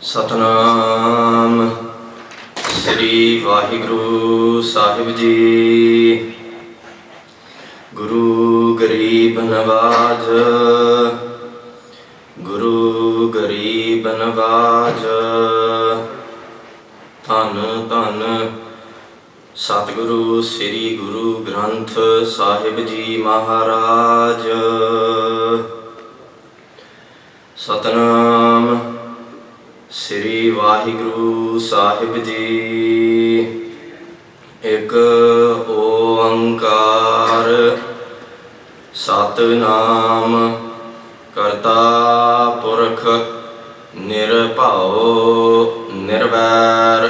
ਸਤਨਾਮ ਸ੍ਰੀ ਵਾਹਿਗੁਰੂ ਸਾਹਿਬ ਜੀ। ਗੁਰੂ ਗਰੀਬ ਨਵਾਜ, ਗੁਰੂ ਗਰੀਬ ਨਵਾਜ। ਧੰਨ ਧੰਨ ਸਤਿਗੁਰੂ ਸ੍ਰੀ ਗੁਰੂ ਗ੍ਰੰਥ ਸਾਹਿਬ ਜੀ ਮਹਾਰਾਜ। ਸਤਨਾਮ ਸ੍ਰੀ ਵਾਹਿਗੁਰੂ ਸਾਹਿਬ ਜੀ। ਇੱਕ ਓੰਕਾਰ ਸਤਿਨਾਮ ਕਰਤਾ ਪੁਰਖ ਨਿਰਭਉ ਨਿਰਵੈਰ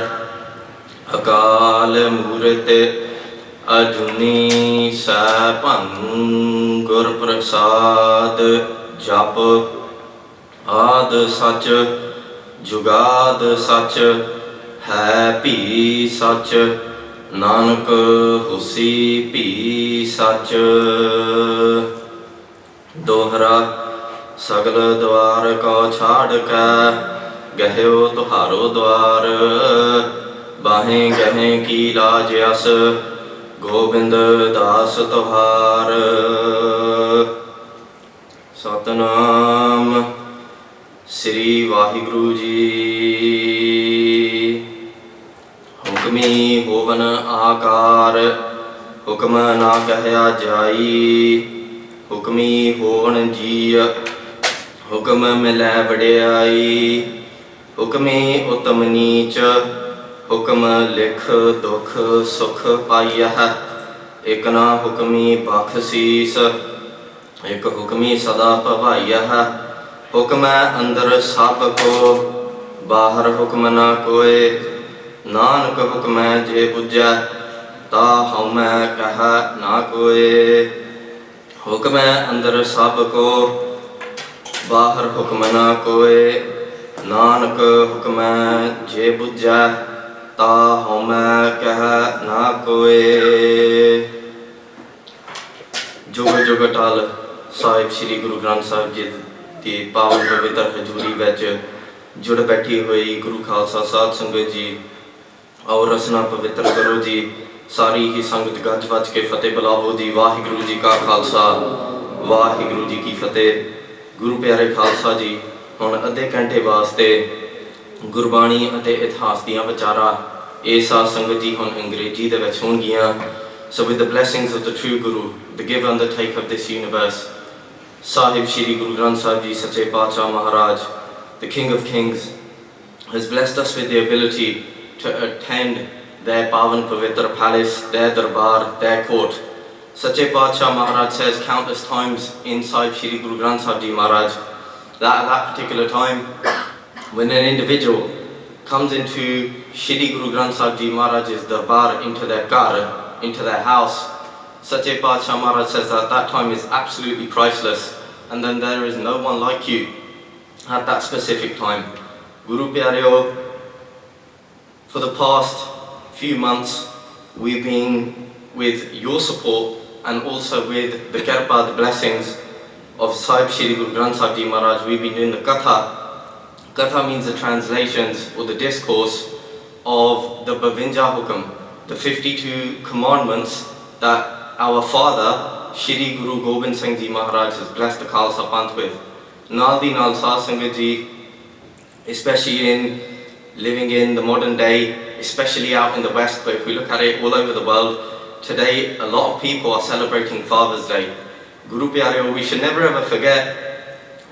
ਅਕਾਲ ਮੂਰਤ ਅਜੂਨੀ ਸੈਭੰ ਗੁਰ ਪ੍ਰਸਾਦ ਜਪ ਆਦ ਸਚ ਜੁਗਾਦ ਸਚ ਹੈ ਭੀ ਸਚ ਨਾਨਕ ਹੁਸੀ ਭੀ ਸਚ। ਦੋਹਰਾ ਸਗਲ ਦਵਾਰ ਕੋ ਛਾੜ ਕੈ ਗਹਿਓ ਤੁਹਾਰੋ ਦਵਾਰ ਬਾਹੇ ਗਹਿ ਕੀ ਲਾਜ ਅਸ ਗੋਬਿੰਦ ਦਾਸ ਤੁਹਾਰ। ਸਤਨਾਮ ਸ੍ਰੀ ਵਾਹਿਗੁਰੂ ਜੀ। ਹੁਕਮੀ ਹੋਵਨ ਆਕਾਰ ਹੁਕਮ ਨਾ ਕਹਿਆ ਜਾਈ। ਹੁਕਮੀ ਹੋਵਨ ਜੀਅ ਹੁਕਮ ਮਿਲੈ ਵਡਿਆਈ। ਹੁਕਮੀ ਉਤਮ ਨੀਚ ਹੁਕਮ ਲਿਖ ਦੁਖ ਸੁਖ ਪਾਈਐ। ਇਕ ਨਾ ਹੁਕਮੀ ਬਖਸ਼ੀਸ ਇਕ ਹੁਕਮੀ ਸਦਾ ਭਵਾਈਐ। ਹੁਕਮੈ ਅੰਦਰ ਸਭ ਕੋ ਬਾਹਰ ਹੁਕਮ ਨਾ ਕੋਏ। ਨਾਨਕ ਹੁਕਮੈ ਜੇ ਬੁਝੈ ਤਾ ਹਉਮੈ ਕਹੈ ਨਾ ਕੋਏ। ਹੁਕਮੈ ਅੰਦਰ ਸਭ ਕੋ ਬਾਹਰ ਹੁਕਮ ਨਾ ਕੋਏ। ਨਾਨਕ ਹੁਕਮੈ ਜੇ ਬੁਝੈ ਤਾ ਹਉਮੈ ਕਹੈ ਨਾ ਕੋਏ। ਜੁਗ ਜੁਗ ਟਲ ਸਾਹਿਬ ਸ੍ਰੀ ਗੁਰੂ ਗ੍ਰੰਥ ਸਾਹਿਬ ਜੀ ਦੀ ਪਾਵਨ ਪਵਿੱਤਰ ਹਜ਼ੂਰੀ ਵਿੱਚ ਜੁੜ ਬੈਠੀ ਹੋਈ ਗੁਰੂ ਖਾਲਸਾ ਸਾਧ ਸੰਗਤ ਜੀ, ਆਓ ਰਸਨਾ ਪਵਿੱਤਰ ਕਰੋ ਜੀ। ਸਾਰੀ ਹੀ ਸੰਗਤ ਗੱਜ ਵੱਜ ਕੇ ਫਤਿਹ ਬੁਲਾਵੋ ਜੀ। ਵਾਹਿਗੁਰੂ ਜੀ ਕਾ ਖਾਲਸਾ ਵਾਹਿਗੁਰੂ ਜੀ ਕੀ ਫਤਿਹ। ਗੁਰੂ ਪਿਆਰੇ ਖਾਲਸਾ ਜੀ, ਹੁਣ ਅੱਧੇ ਘੰਟੇ ਵਾਸਤੇ ਗੁਰਬਾਣੀ ਅਤੇ ਇਤਿਹਾਸ ਦੀਆਂ ਵਿਚਾਰਾਂ ਇਹ ਸਾਧ ਸੰਗਤ ਜੀ ਹੁਣ ਅੰਗਰੇਜ਼ੀ ਦੇ ਵਿੱਚ ਹੋਣਗੀਆਂ। So with the blessings of the true Guru, the giver and the taker of this universe, Sahib Shri Guru Granth Sahib Ji Sache Paatshah Maharaj, the King of Kings, has blessed us with the ability to attend their Pavan Pavitra palace, their darbar, their court. Sache Paatshah Maharaj says countless times in Sahib Shri Guru Granth Sahib Ji Maharaj that at that particular time when an individual comes into Shri Guru Granth Sahib Ji Maharaj's darbar, into their ghar, into their house, Sache Paatshah Maharaj says that that time is absolutely priceless, and then there is no one like you at that specific time. Guru Pyareo, for the past few months we've been with your support and also with the Kirpa, the blessings of Sahib Shri Guru Granth Sahib Ji Maharaj. We've been doing the Katha. Katha means the translations or the discourse of the 52 Hukam, the 52 commandments that our father Shri Guru Gobind Singh Ji Maharaj has blessed the Khalsa Panth with. Nal di Nal Saad Sangat Ji, especially in living in the modern day, especially out in the West, but if we look at it all over the world, today a lot of people are celebrating Father's Day. Guru Pyareo, we should never ever forget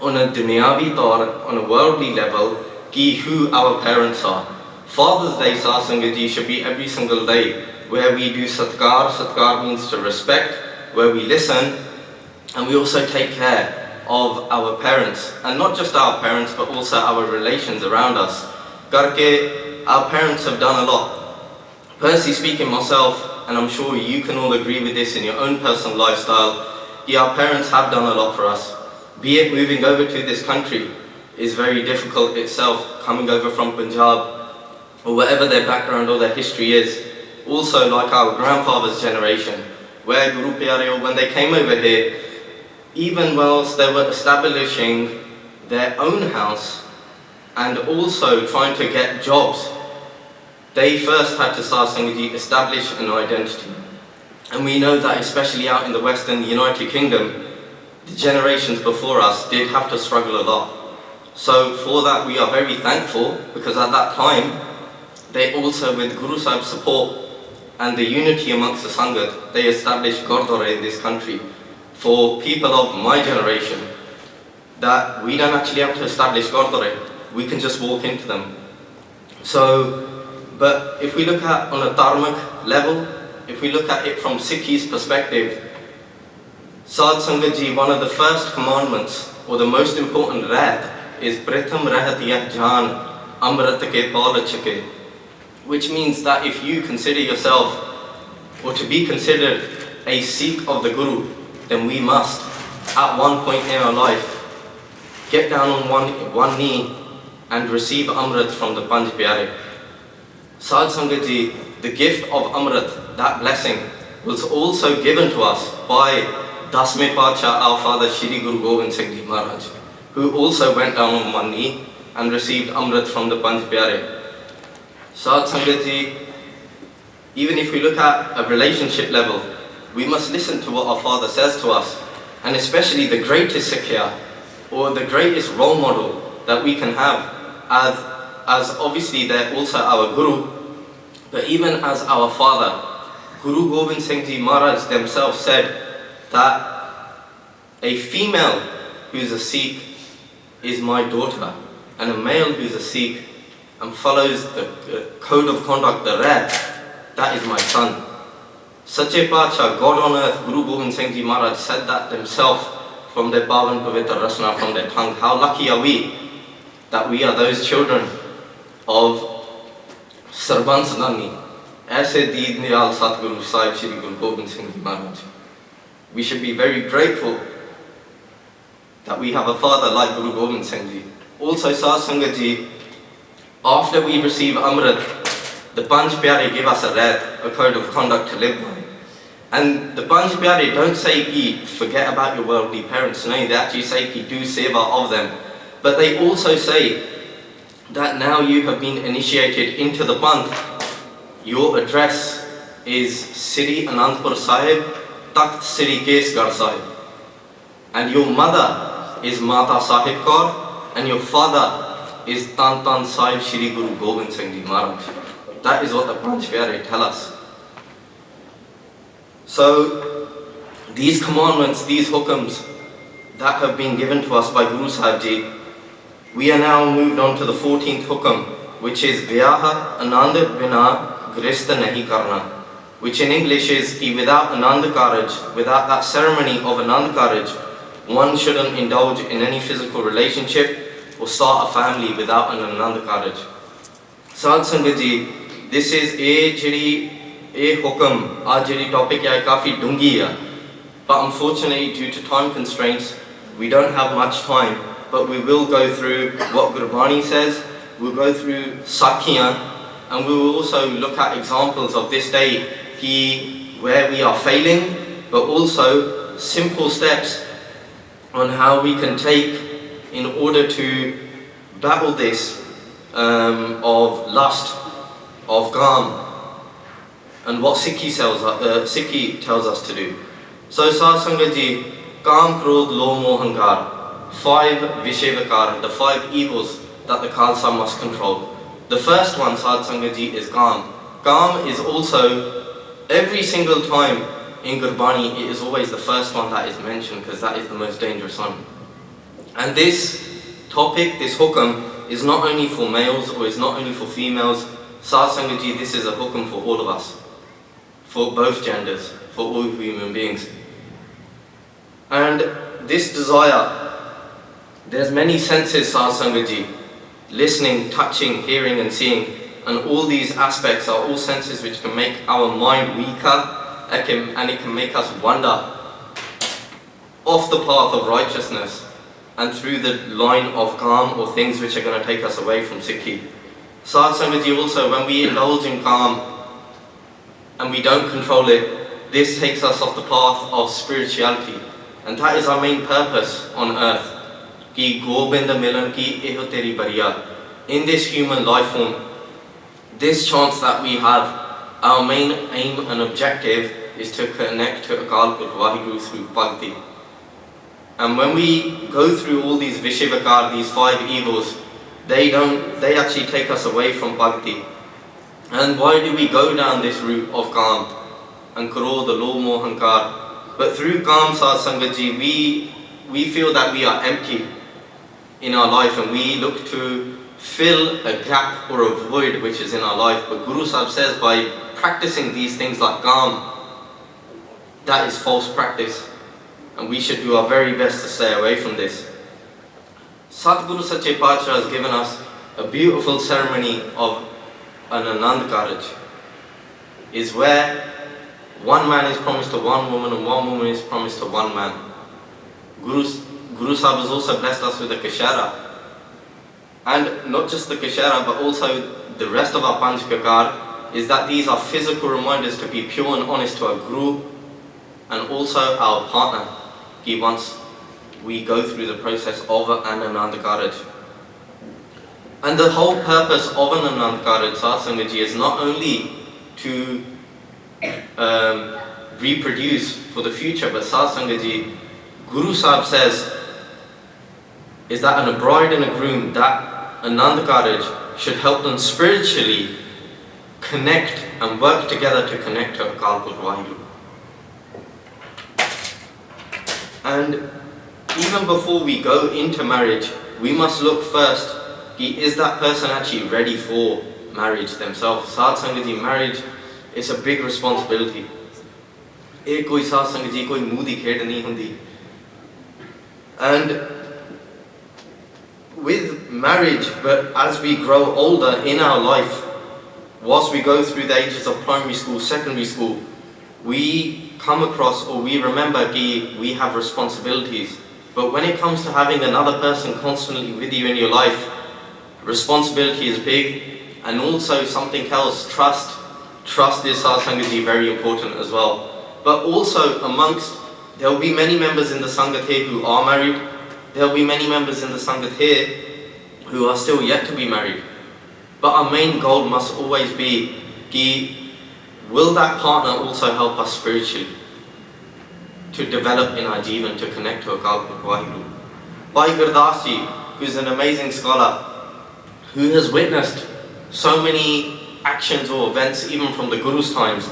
on a dunyavi taur, on a worldly level, ki who our parents are. Father's Day, Saad Sangat Ji, should be every single day where we do satkar. Satkar means to respect, where we listen and we also take care of our parents, and not just our parents but also our relations around us. Karke, our parents have done a lot. Personally speaking myself, and I'm sure you can all agree with this in your own personal lifestyle, our parents have done a lot for us. Be it moving over to this country is very difficult itself, coming over from Punjab or whatever their background or their history is. Also like our grandfather's generation, where Guru Pyareo, when they came over here, even whilst they were establishing their own house, and also trying to get jobs, they first had to Sat Sangat Ji establish an identity. And we know that especially out in the West and the United Kingdom, the generations before us did have to struggle a lot. So for that we are very thankful, because at that time, they also, with Guru Sahib's support and the unity amongst the Sangat, they established Gurdwara in this country for people of my generation, that we don't actually have to establish Gurdwara, we can just walk into them. So, but if we look at on a dharmic level, if we look at it from Sikh's perspective, Sat Sangat Ji, one of the first commandments, or the most important rahat, is Pritham Rahat Yah Jaan Amrit Ke Paulach Ke, which means that if you consider yourself, or to be considered a Sikh of the Guru, then we must, at one point in our life, get down on one knee and receive Amrit from the Panj Pyare. Sat Sangat Ji, the gift of Amrit, that blessing, was also given to us by Dasme Pacha, our father Shri Guru Gobind Singh Ji Maharaj, who also went down on one knee and received Amrit from the Panj Pyare. Sat Sangat Ji, even if we look at a relationship level, we must listen to what our father says to us, and especially the greatest Sikhya, or the greatest role model that we can have, as obviously they're also our Guru, but even as our father. Guru Gobind Singh Ji Maharaj themselves said that a female who's a Sikh is my daughter, and a male who's a Sikh and follows the code of conduct, the rahat, that is my son. Sache Pacha, God on earth, Guru Gobind Singh Ji Maharaj said that themselves from their Pavan Pavitra Rasna, from their tongue. How lucky are we that we are those children of Sarban Sadani, Aise Deed Niyal Satguru Sahib Shri Guru Gobind Singh Ji Maharaj. We should be very grateful that we have a father like Guru Gobind Singh Ji. Also Sat Sangat Ji, after we receive Amrit, the Panj Pyare give us a rahat, a code of conduct to live by. And the Panj Pyare don't say ki forget about your worldly parents, no, they actually say ki do seva of them. But they also say that now you have been initiated into the Panth, your address is Sri Anandpur Sahib, Takht Sri Kesgarh Sahib. And your mother is Mata Sahib Kaur, and your father is Tan Tan Sahib Shri Guru Gobind Singh Ji Maharaj. That is what the Panj Pyare tell us. So, these commandments, these hukams that have been given to us by Guru Sahib Ji, we are now moved on to the 14th hukam, which is Viah Anand bina grahist nahi karna, which in English is without Anand Karaj, without that ceremony of Anand Karaj, one shouldn't indulge in any physical relationship or start a family without an Anand Karaj. Sat Sangat Ji, this is a hukam, a topic hai kafi dungi hai, but unfortunately due to time constraints, we don't have much time, but we will go through what Gurbani says, we'll go through Sakhiyan, and we will also look at examples of this day where we are failing, but also simple steps on how we can take in order to battle this of lust, of Gam, and what Sikhi tells us to do. So Sat Sangat Ji, Kam, Krodh, Lo, Moh, Hankar, 5 Vishevikar, the 5 evils that the Khalsa must control. The first one, Sat Sangat Ji, is Kam. Kam is also, every single time in Gurbani, it is always the first one that is mentioned, because that is the most dangerous one. And this topic, this hukam, is not only for males or is not only for females. Sat Sangat Ji, this is a hukam for all of us, for both genders, for all human beings. And this desire, there's many senses, Sat Sangat Ji, listening, touching, hearing and seeing, and all these aspects are all senses which can make our mind weaker, and it can make us wander off the path of righteousness and through the line of Kam, or things which are going to take us away from Sikhi. Sat Sangat Ji, also when we indulge in Kam and we don't control it, this takes us off the path of spirituality, and that is our main purpose on earth. Ki Gobind milan ki eho teri bariya, in this human life form, this chance that we have, our main aim and objective is to connect to Akal Purkh Waheguru through bhakti. And when we go through all these Vishivakar, these 5 evils, they actually take us away from bhakti. And why do we go down this route of Kam and Karo, the law, Mohankar? But through Kam Sad Sangat Ji, we feel that we are empty in our life, and we look to fill a gap or a void which is in our life. But Guru Sahib says, by practicing these things like Kam, that is false practice, and we should do our very best to stay away from this. Satguru Sache Pacha has given us a beautiful ceremony of an Anand Karaj, is where one man is promised to one woman and one woman is promised to one man. Guru Sahib has also blessed us with a kashara, and not just the kashara but also the rest of our Panch Kakar, is that these are physical reminders to be pure and honest to our Guru and also our partner once we go through the process of an Anand Karaj. And the whole purpose of an Anand Karaj, Sad Sangat Ji, is not only to reproduce for the future, but Sad Sangat Ji, Guru Sahib says, is that a bride and a groom, that Anand Karaj should help them spiritually connect and work together to connect to Akal Purkh Waheguru. And even before we go into marriage, we must look first, is that person actually ready for marriage themselves? Sad Sangat Ji, marriage is a big responsibility. Ek koi Sad Sangat Ji, koi muh di khed nahi hundi. And with marriage, but as we grow older in our life, whilst we go through the ages of primary school, secondary school, we come across, or we remember we have responsibilities. But when it comes to having another person constantly with you in your life, responsibility is big, and also something else, trust. Trust is, Sad Sangat Ji, very important as well. But also there will be many members in the Sangat here who are married. There will be many members in the Sangat here who are still yet to be married. But our main goal must always be, will that partner also help us spiritually to develop in our Jivan, to connect to Akal Purkh Waheguru? Bhai Gurdas Ji, who is an amazing scholar, who has witnessed so many actions or events even from the Guru's times,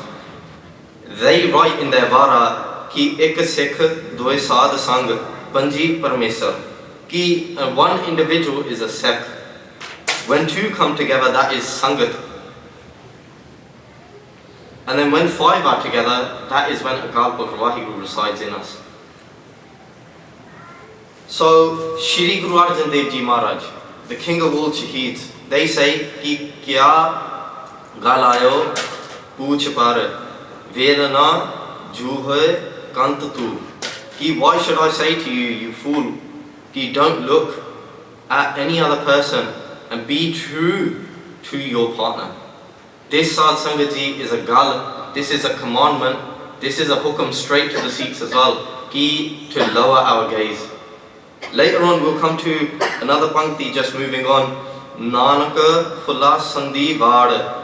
they write in their Vara ki ek Sikh doe Sad Sang Panji Parmesar, ki one individual is a Sikh. When 2 come together, that is Sangat. And then when 5 are together, that is when Akal Purkh Waheguru resides in us. So, Shri Guru Arjan Dev Ji Maharaj, the king of all Shaheeds, they say, ki kya galayo pooch par vedana juhe kant tu. Ki why should I say to you, you fool, ki don't look at any other person and be true to your partner. This Sad Sangat Ji is a gal, this is a commandment, this is a hukam straight to the Sikhs as well, ki to lower our gaze. Later on we'll come to another pankti, just moving on. Nanak phula sandhi vaad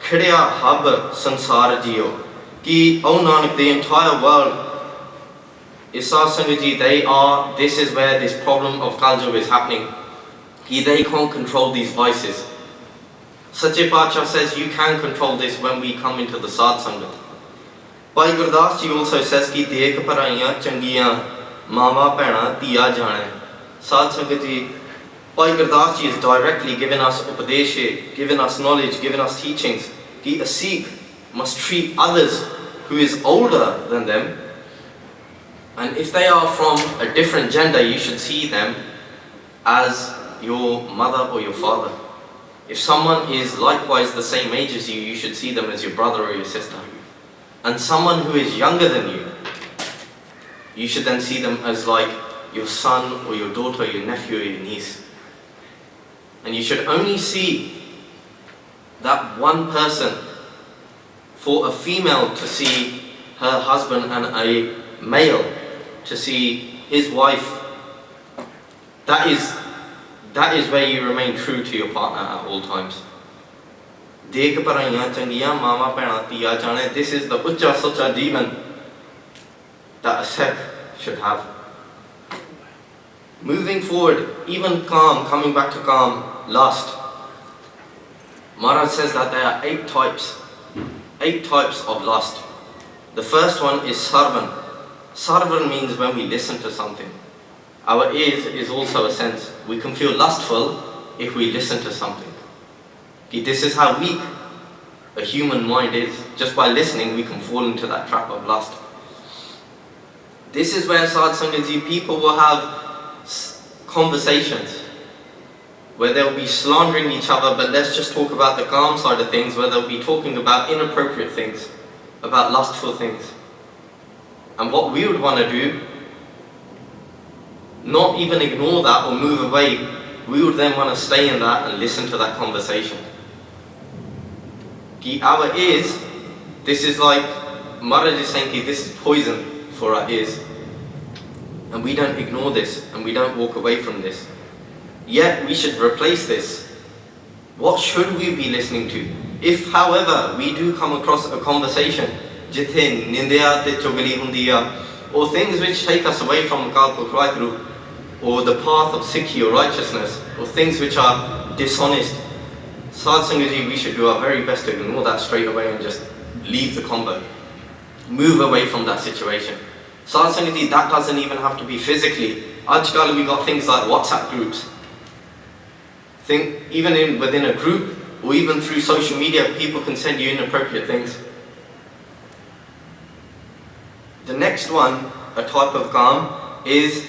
khidya hab sansar jiyo, ki O Nanak, the entire world is Sad Sangat Ji, this is where this problem of Kaljug is happening. They can't control these vices. Sache Pacha says you can control this when we come into the Sad Sangat. Bhai Gurdas Ji also says ki dekh paraiyan changiyan mama bhena tiya jane. Sad Sangat Ji, Bhai Gurdas Ji is directly giving us upadeshe, giving us knowledge, giving us teachings. Ki a Sikh must treat others who is older than them, and if they are from a different gender, you should see them as your mother or your father. If someone is likewise the same age as you, you should see them as your brother or your sister. And someone who is younger than you, you should then see them as like your son or your daughter, your nephew or your niece. And you should only see that one person. For a female to see her husband and a male to see his wife, that is that is where you remain true to your partner at all times. Dekh paraiyan changiyan mama bhena tiya jane, this is the ucha sucha jeevan that a Sikh should have. Moving forward, even calm, coming back to calm, lust. Maharaj says that there are 8 types of lust. The first one is sarvan. Sarvan means when we listen to something. Our ears is also a sense. We can feel lustful if we listen to something. This is how weak a human mind is. Just by listening, we can fall into that trap of lust. This is where Sad Sangat people will have conversations where they'll be slandering each other, but let's just talk about the calm side of things, where they'll be talking about inappropriate things, about lustful things. And what we would want to do, not even ignore that or move away, we would then want to stay in that and listen to that conversation. Our ears, this is like, Maharaj is saying, this is poison for our ears. And we don't ignore this, and we don't walk away from this. Yet we should replace this. What should we be listening to? If, however, we do come across a conversation, jithe nindya te chugli hundiya, or things which take us away from Kalpa or the path of Sikhi or righteousness, or things which are dishonest, Sad Sangat, we should do our very best to ignore that straight away and just leave the combo. Move away from that situation. Sad Sangat, that doesn't even have to be physically. Ajkal we got things like WhatsApp groups. Even within a group, or even through social media, people can send you inappropriate things. The next one, a type of calm, is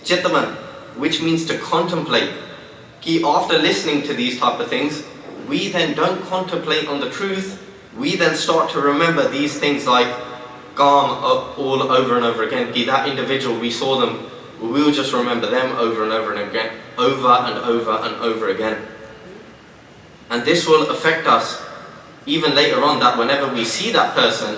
Chitaman, which means to contemplate. After listening to these type of things, we then don't contemplate on the truth, we then start to remember these things like calm all over and over again. That individual, we saw them, we'll just remember them over and over and again, over and over and over again. And this will affect us even later on, that whenever we see that person,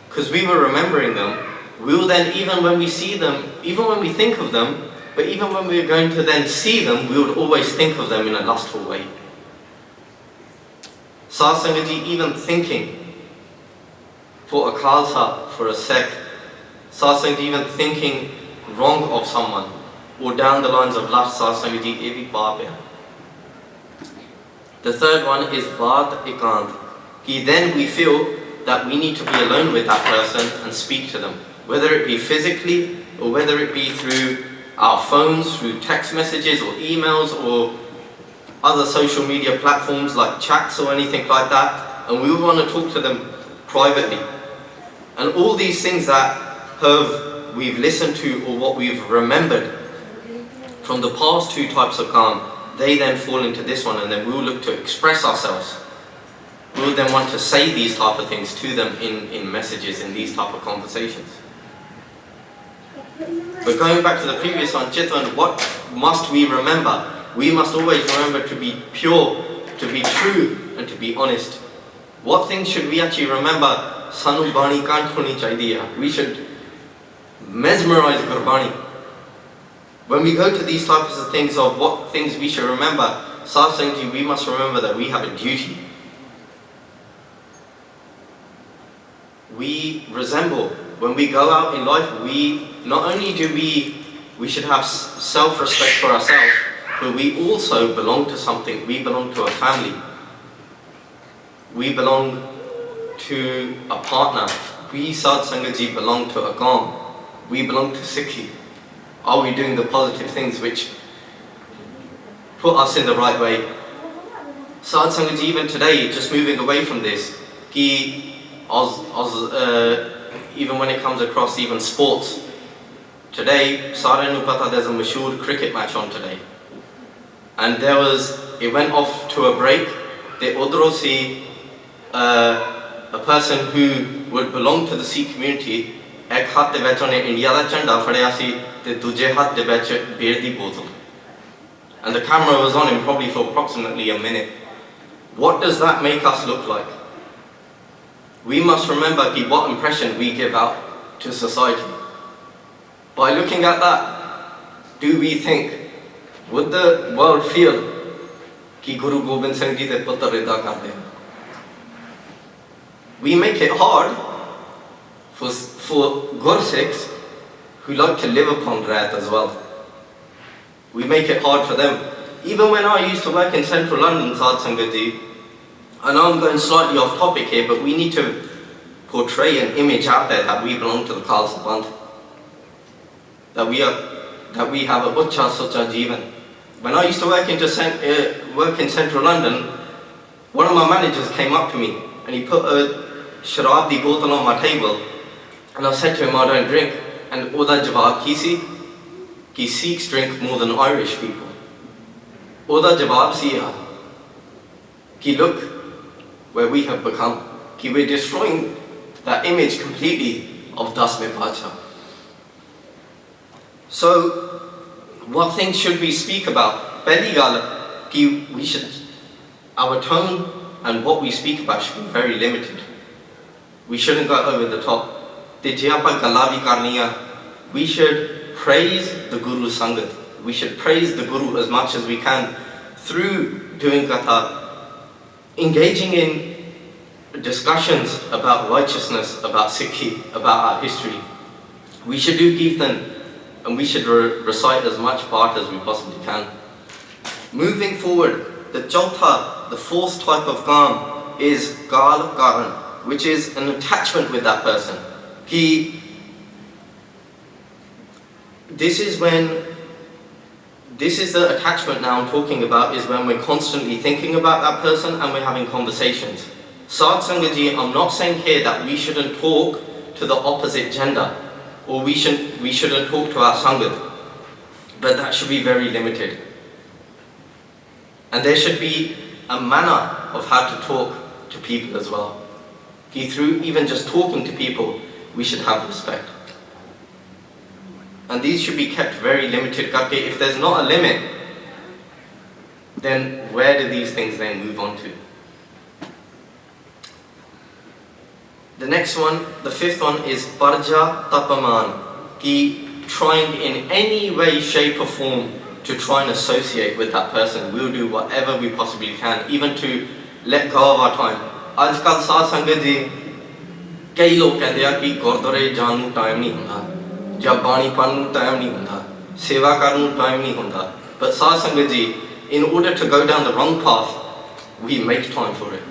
because we were remembering them, we will then, even when we see them, even when we think of them, but even when we are going to then see them, we would always think of them in a lustful way. Sad Sangat, even thinking for a Khalsa, for a Sikh, Sad Sangat, even thinking wrong of someone, or down the lines of lust, Sad Sangat, ਇਹ ਵੀ ਪਾਪ ਹੈ. The third one is Baat Ekant. Then we feel that we need to be alone with that person and speak to them, whether it be physically or whether it be through our phones, through text messages or emails or other social media platforms like chats or anything like that, and we want to talk to them privately. And all these things that we've listened to or what we've remembered from the past 2 types of calm, they then fall into this one, and then we'll look to express ourselves. We'll then want to say these type of things to them in messages, in these type of conversations. But going back to the previous one, Chitwan, what must we remember? We must always remember to be pure, to be true, and to be honest. What things should we actually remember? Sanu Bani Kant Honi Chaidiya. We should mesmerize Gurbani. When we go to these types of things of what things we should remember, Sad Sangat, we must remember that we have a duty. We resemble, when we go out in life, not only do we should have self-respect for ourselves, but we also belong to something. We belong to a family. We belong to a partner. We Sad Sangat belong to a Qawm. We belong to Sikhi. Are we doing the positive things which put us in the right way? Sad Sangat, even today, just moving away from this, even when it comes across even sports, today, Sare nu pata, there's a mashhoor cricket match on today. And it went off to a break. The udro si, a person who would belong to the Sikh community, ek hath de vich ਉਹਨੇ India ਦਾ ਝੰਡਾ ਫੜਿਆ ਸੀ ਤੇ ਦੂਜੇ ਹੱਥ ਦੇ ਵਿੱਚ beer ਦੀ ਬੋਤਲ. And the camera was on him probably for approximately a minute. What does that make us look like? We must remember what impression we give out to society. By looking at that, do we think would the world feel कि Guru Gobind Singh ji de putter rida karde? We make it hard for Gur Sikhs who like to live upon Raat as well. We make it hard for them. Even when I used to work in central London, Sad Sangat ji, I know I'm going slightly off topic here, but we need to portray an image out there that we belong to the Khalsa Band. That we have a Ucha Sucha Jeevan. When I used to work in central London, one of my managers came up to me and he put a sharab di bottle on my table, and I said to him, I don't drink. And Oda Jawab Kisi, ki Sikhs drink more than Irish people. Oda Jawab Siya, ki look where we have become, ki we're destroying that image completely of Das Mein Bacha. So, what things should we speak about? Pehli gal ki we should, our tone and what we speak about should be very limited. We shouldn't go over the top. We should praise the Guru Sangat. We should praise the Guru as much as we can through doing Katha, engaging in discussions about righteousness, about Sikhi, about our history. We should do Kirtan, and we should recite as much part as we possibly can. Moving forward, the Chautha, the fourth type of Kam, is Gal Karan, which is an attachment with that person. This is the attachment now I'm talking about, is when we're constantly thinking about that person and we're having conversations. Sad Sangat ji, I'm not saying here that we shouldn't talk to the opposite gender, or we shouldn't talk to our Sangat, but that should be very limited. And there should be a manner of how to talk to people as well. Through even just talking to people, we should have respect. And these should be kept very limited. If there's not a limit, then where do these things then move on to? The next one, the fifth one, is Parja Tapaman. Trying in any way, shape or form to try and associate with that person. We'll do whatever we possibly can, even to let go of our time. Ajkal Saad Sangat ji, कई लोग कहते हैं कि गुरुद्वारे जाने ਨੂੰ time नहीं ਹੁੰਦਾ, ਜਾਂ ਬਾਣੀ ਪੜ੍ਹਨ ਨੂੰ ਟਾਈਮ ਨਹੀਂ ਹੁੰਦਾ, ਸੇਵਾ ਕਰਨ ਨੂੰ ਟਾਈਮ ਨਹੀਂ ਹੁੰਦਾ. But Saad Sangat ji, in order to go down the wrong path, we make time for it.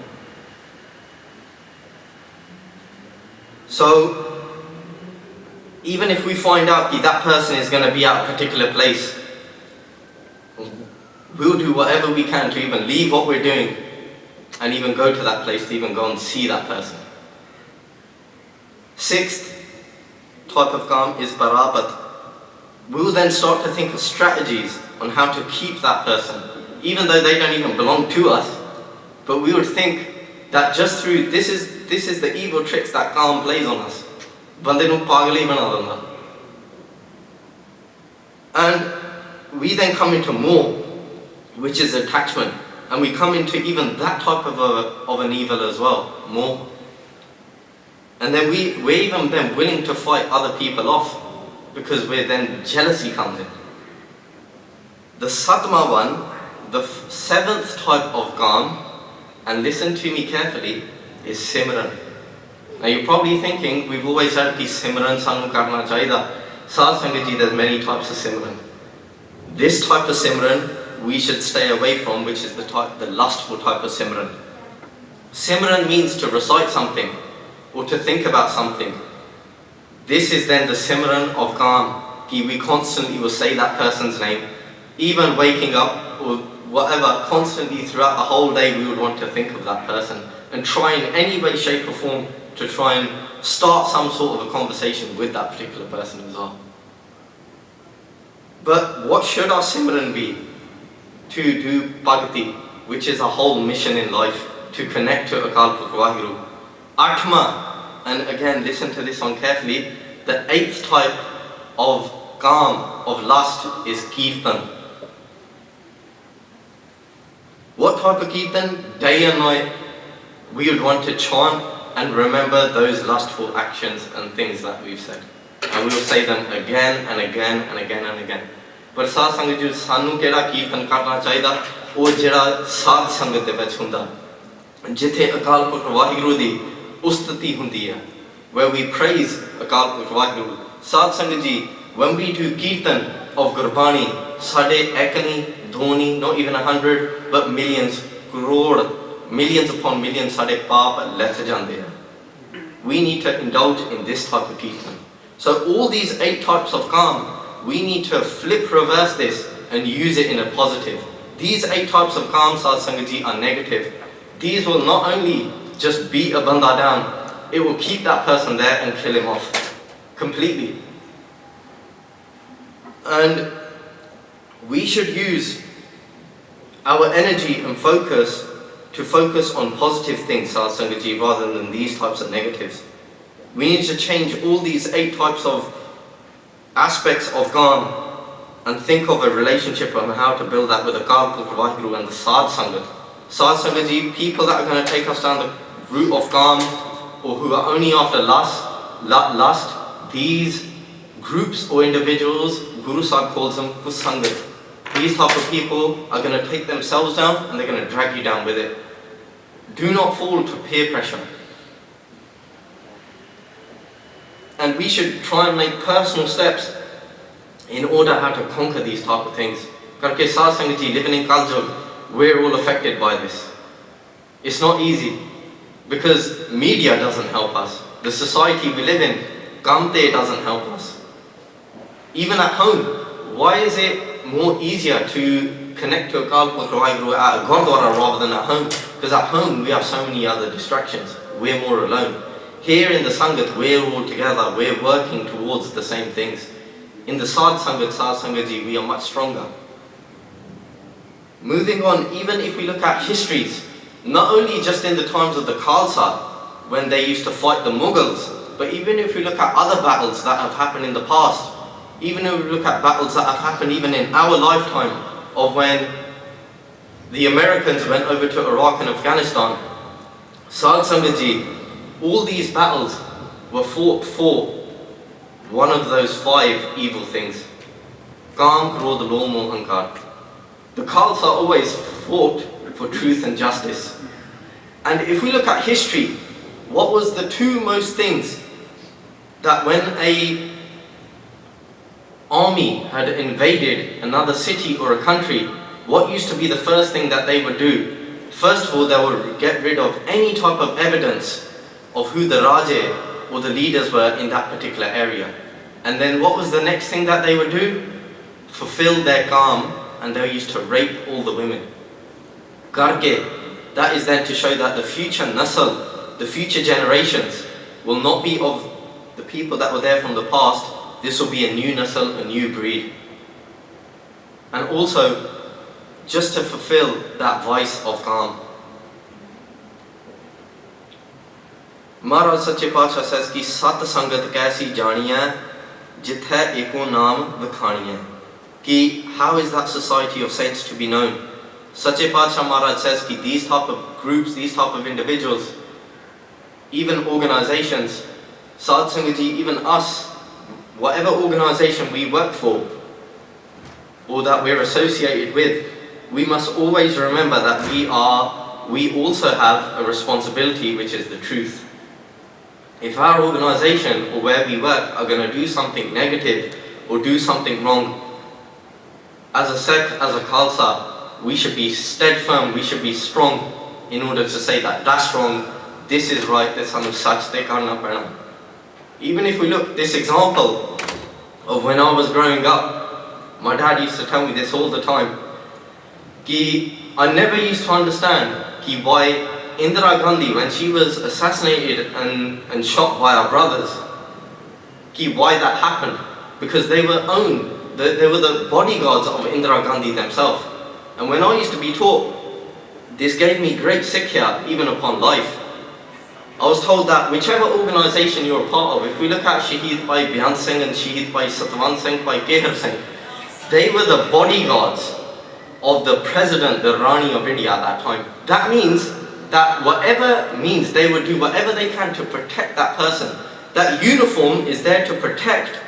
So, even if we find out that person is going to be at a particular place, we'll do whatever we can to even leave what we're doing and even go to that place to even go and see that person. Sixth type of Kam is Barabat. We will then start to think of strategies on how to keep that person, even though they don't even belong to us. But we would think that just through, this is the evil tricks that Kam plays on us. Bande nu pagal hi bana denda. And we then come into more, which is attachment. And we come into even that type of an evil as well, more. And then we're even then willing to fight other people off, because then jealousy comes in. The Sadma one, the seventh type of Kam, and listen to me carefully, is Simran. Now you're probably thinking, we've always heard ki Simran sanu karna chahida. Sad Sangat ji, there's many types of Simran. This type of Simran we should stay away from, which is the lustful type of Simran. Simran means to recite something, or to think about something. This is then the Simran of Kam. We constantly will say that person's name, even waking up or whatever, constantly throughout the whole day we would want to think of that person and try in any way, shape or form to try and start some sort of a conversation with that particular person as well. But what should our Simran be? To do Bhakti, which is a whole mission in life, to connect to Akal Purkh Waheguru. Atma, and again listen to this one carefully, the eighth type of Kam, of lust, is Kirtan. What type of Kirtan? Day and night we would want to chant and remember those lustful actions and things that we've said. And we will say them again and again and again and again. पर साध संगत जी सानू केड़ा कीर्तन करना चाहिदा ਉਹ ਜਿਹੜਾ ਸਾਧ ਸੰਗਤ ਦੇ ਵਿੱਚ ਹੁੰਦਾ ਜਿੱਥੇ ਅਕਾਲ ਪੁਰਖ ਵਾਹਿਗੁਰੂ ਦੀ ਉਸਤਤੀ ਹੁੰਦੀ ਹੈ where we praise Akal Purakh Waheguru ਸਾਧ ਸੰਗਤ ਜੀ when we do kirtan of Gurbani ਸਾਡੇ ਇੱਕ ਨਹੀਂ ਦੋ ਨਹੀਂ not even 100 but millions crore millions upon millions ਸਾਡੇ ਪਾਪ ਲੱਥ ਜਾਂਦੇ ਆ we need to indulge in this type of kirtan so all these 8 types of calm we need to flip reverse this and use it in a positive. These 8 types of calm, Sadh Sangat Ji, are negative. These will not only just beat a banda down, it will keep that person there and kill him off completely. And we should use our energy and focus to focus on positive things, Sadh Sangat Ji, rather than these types of negatives. We need to change all these 8 types of aspects of calm and think of a relationship on how to build that with the Akal Purkh Vaheguru and the Sadh Sangat. Sadh Sangat Ji, people that are going to take us down the route of calm or who are only after lust, these groups or individuals, Guru Sahib calls them Kusangat. These type of people are going to take themselves down and they're going to drag you down with it. Do not fall to peer pressure. And we should try and make personal steps in order how to conquer these type of things. Karke Sadh Sangat Ji, living in Kaljug, we're all affected by this. It's not easy because media doesn't help us. The society we live in, Gamte doesn't help us. Even at home, why is it more easier to connect to Akal Purkh Vaheguru at a Gurdwara rather than at home? Because at home we have so many other distractions. We're more alone. Here in the Sangat, we're all together. We're working towards the same things. In the Sadh Sangat Ji, we are much stronger. Moving on, even if we look at histories, not only just in the times of the Khalsa, when they used to fight the Mughals, but even if we look at other battles that have happened in the past, even if we look at battles that have happened even in our lifetime, of when the Americans went over to Iraq and Afghanistan, Sadh Sangat Ji, all these battles were fought for one of those 5 evil things. Kaam, Krodh, Lom, Moh, Ahankar. The Khalsa always fought for truth and justice. And if we look at history, what was the 2 most things that when a army had invaded another city or a country, what used to be the first thing that they would do? First of all, they would get rid of any type of evidence of who the Raja or the leaders were in that particular area. And then what was the next thing that they would do? Fulfill their kaam, and they used to rape all the women. Karke, that is then to show that the future nasal, the future generations, will not be of the people that were there from the past. This will be a new nasal, a new breed. And also, just to fulfill that vice of kaam. Maharaj Sache Pacha says ki Sat Sangat kaisi janiya jithe eko naam vikhaniya. Ki how is that society of saints to be known? Sache Pacha Maharaj says ki these type of groups, these type of individuals, even organizations, Sadh Sangat Ji, even us, whatever organization we work for or that we're associated with, we must always remember that we also have a responsibility, which is the truth. If our organization or where we work are going to do something negative or do something wrong, as a Sikh, as a Khalsa, we should be steadfast, we should be strong in order to say that that's wrong, this is right, this is such, they karna padna. Even if we look, this example of when I was growing up, my dad used to tell me this all the time, ki I never used to understand ki why Indira Gandhi, when she was assassinated and shot by our brothers, why that happened? Because they were they were the bodyguards of Indira Gandhi themselves. And when I used to be taught, this gave me great sikhya even upon life. I was told that whichever organisation you're a part of, if we look at Shaheed Bhai Byan Singh and Shaheed Bhai Satwan Singh, Bhai Kehar Singh, they were the bodyguards of the President, the Rani of India at that time. That means that whatever means they would do whatever they can to protect that person. That uniform is there to protect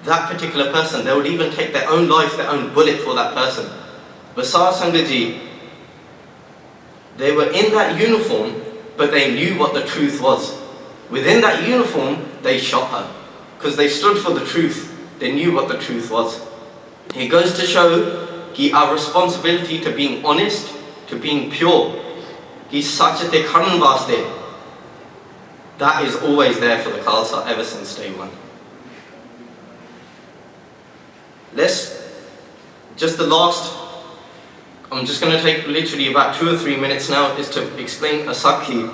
that particular person. They would even take their own life, their own bullet for that person. But Sahib Sangat Ji, they were in that uniform, but they knew what the truth was. Within that uniform, they shot her, because they stood for the truth. They knew what the truth was. It goes to show our responsibility to being honest, to being pure. That is always there for the Khalsa ever since day one. I'm just going to take literally about 2 or 3 minutes now, is to explain a sakhi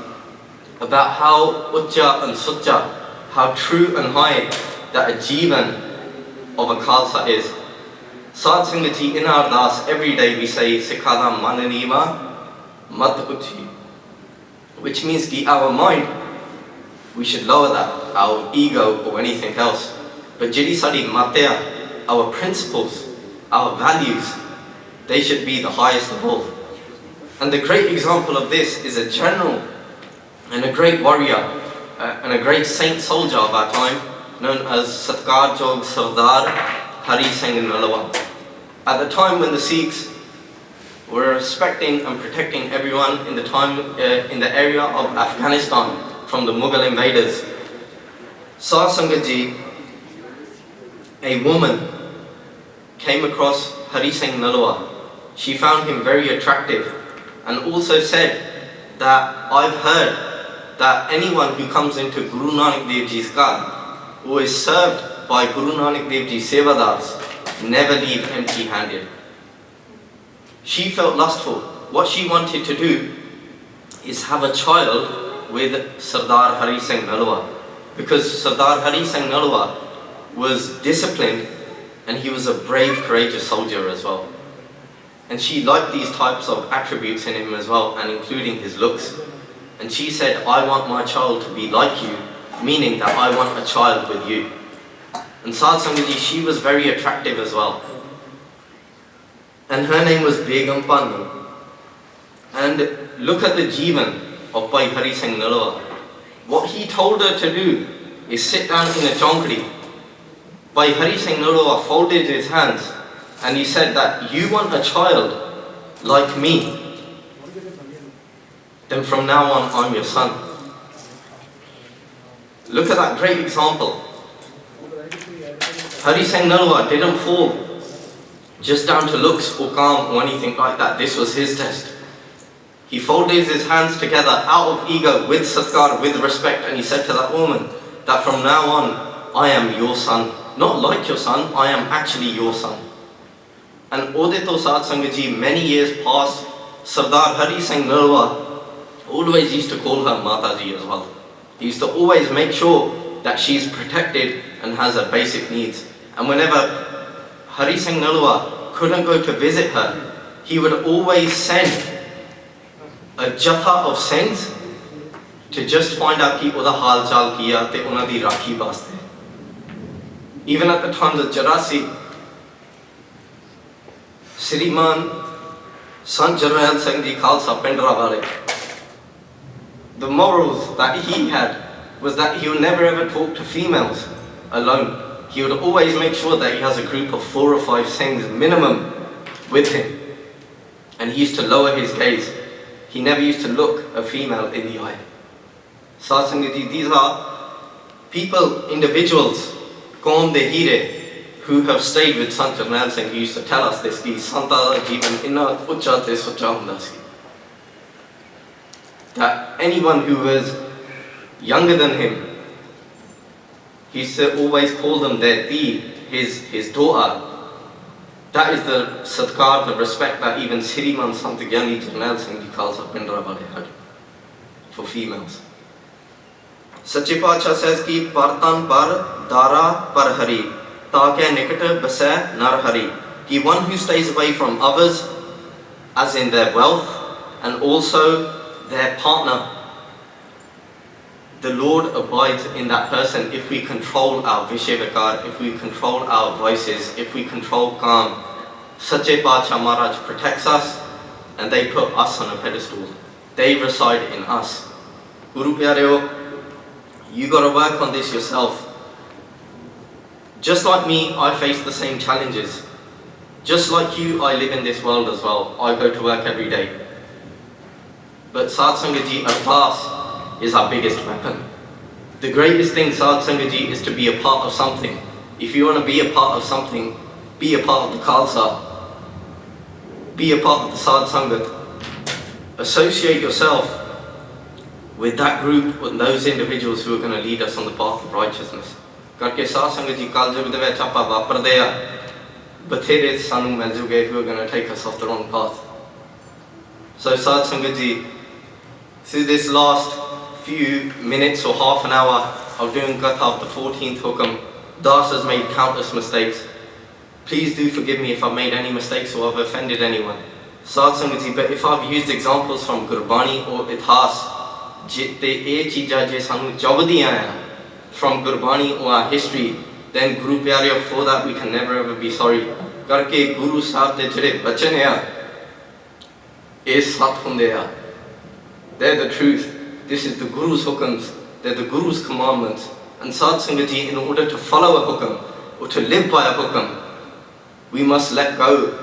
about how Ucca and Succa, how true and high that a Jivan of a Khalsa is. Sad Sangat Ji, in our das, every day we say, Sikhada Mananiva Mat Uchi, which means ki our mind, we should lower that, our ego or anything else. But Jiri Sadi Matya, our principles, our values, they should be the highest of all. And the great example of this is a general and a great warrior and a great saint soldier of our time, known as Satkar Jog Sardar Hari Singh Nalawa. At the time when the Sikhs were respecting and protecting everyone in the area of Afghanistan from the Mughal invaders, Sahib Sangat Ji, a woman, came across Hari Singh Nalawa. She found him very attractive and also said that I've heard that anyone who comes into Guru Nanak Dev Ji's ghar or is served by Guru Nanak Dev Ji Sevadars never leave empty-handed. She felt lustful. What she wanted to do is have a child with Sardar Hari Singh Nalawa, because Sardar Hari Singh Nalawa was disciplined and he was a brave, courageous soldier as well. And she liked these types of attributes in him as well, and including his looks. And she said, I want my child to be like you, meaning that I want a child with you. And Sahib Sangat Ji, she was very attractive as well. And her name was Begum Pannu. And look at the Jivan of Bhai Hari Singh Nalawa. What he told her to do is sit down in a chankri. Bhai Hari Singh Nalawa folded his hands and he said that you want a child like me, then from now on I'm your son. Look at that great example. Hari Singh Nalawa didn't fall just down to looks, Hukam or anything like that. This was his test. He folded his hands together out of ego, with satkar, with respect, and he said to that woman that from now on I am your son. Not like your son, I am actually your son. And Odito Sahib Sangat Ji, many years past, Sardar Hari Singh Nalawa always used to call her Mataji as well. He used to always make sure that she's protected and has her basic needs. And whenever Hari Singh Nalawa couldn't go to visit her, he would always send a jatha of Singhs to just find out ki oda hal chal kiya te una di rakhi vaste. Even at the times of Jarasi, Sriman Sant Jarnail Singh Ji Khalsa Pindrawale, the morals that he had was that he would never ever talk to females alone. He would always make sure that he has a group of 4 or 5 Singhs minimum with him. And he used to lower his gaze. He never used to look a female in the eye. Sahib Sangat Ji, these are people, individuals, Qaum de Hire, who have stayed with Sant Jarnail Singh. He used to tell us this, ki Santa Jivan inna uccha te succha hunda si. That anyone who was younger than him, he used to always call them their dee, his daughter. That is the satkar, the respect that even Sriman Sant Gyani Jarnail Singh Ji Khalsa Pindrawale had for females. Sache Pacha says ki Partan par dara par hari, taake nikat basai nar hari. Ki one who stays away from others, as in their wealth and also their partner, the Lord abides in that person if we control our Vishevikar, if we control our voices, if we control calm. Sache Pacha Maharaj protects us and they put us on a pedestal. They reside in us. Guru Pyareo, you got to work on this yourself. Just like me, I face the same challenges. Just like you, I live in this world as well. I go to work every day. But Sad Sangat Ji, Ardas is our biggest weapon. The greatest thing, Sad Sangat Ji, is to be a part of something. If you want to be a part of something, be a part of the Khalsa. Be a part of the Sad Sangat. Associate yourself with that group, with those individuals who are going to lead us on the path of righteousness. Karke Sad Sangat Ji, kal jug de vich aapa vaapardhe a, bathere sanu mil juge who are going to take us off the wrong path. So Sad Sangat Ji, through this last few minutes or half an hour of doing Katha of the 14th Hukam, Das has made countless mistakes. Please do forgive me if I've made any mistakes or I've offended anyone. Sad Sangat Ji, but if I've used examples from Gurbani or Ithas, from Gurbani or our history, then Guru Pyareo, for that we can never ever be sorry. Karke Guru Sahib de jehde bachan hai, is sat hunde hai. They're the truth. This is the Guru's Hukams. They're the Guru's commandments. And Sad Sangat Ji, in order to follow a Hukam or to live by a Hukam, we must let go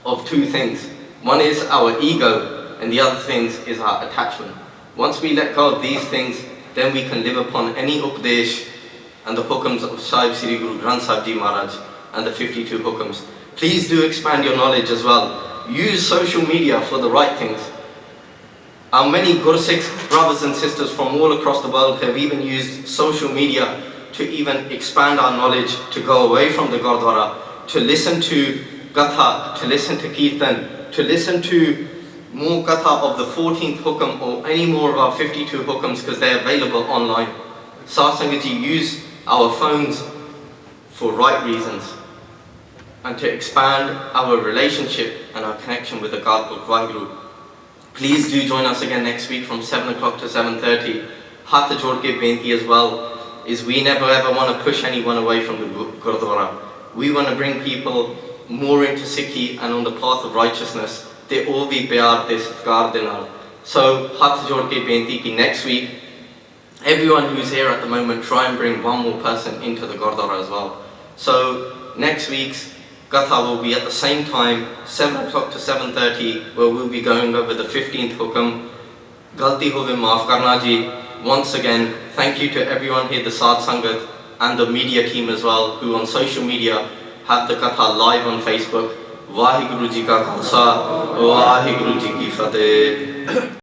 of two things. One is our ego, and the other thing is our attachment. Once we let go of these things, then we can live upon any Upadesh and the Hukams of Sahib Sri Guru Granth Sahib Ji Maharaj and the 52 Hukams. Please do expand your knowledge as well. Use social media for the right things. Our many Sikhs brothers and sisters from all across the world have even used social media to even expand our knowledge, to go away from the Gurdwara, to listen to Katha, to listen to Kirtan, to listen to more Katha of the 14th Hukam or any more of our 52 Hukams, because they're available online. Sad Sangat Ji, use our phones for right reasons and to expand our relationship and our connection with the God Book Vaheguru. Please do join us again next week from 7 o'clock to 7:30. Hath jod ke benti as well is we never ever want to push anyone away from the Gurdwara. We want to bring people more into Sikhi and on the path of righteousness. They all be pyar te satkar de naal. So hath jod ke benti ki next week, everyone who's here at the moment, try and bring one more person into the Gurdwara as well. So next week's Katha will be at the same time, 7 o'clock to 7:30, where we'll be going over the 15th Hukam. Galti hove maaf karna ji. Once again, thank you to everyone here, the Sad Sangat and the media team as well, who on social media have the Katha live on Facebook. Vaheguru Ji Ka Khalsa, Vaheguru Ji Ki Fateh.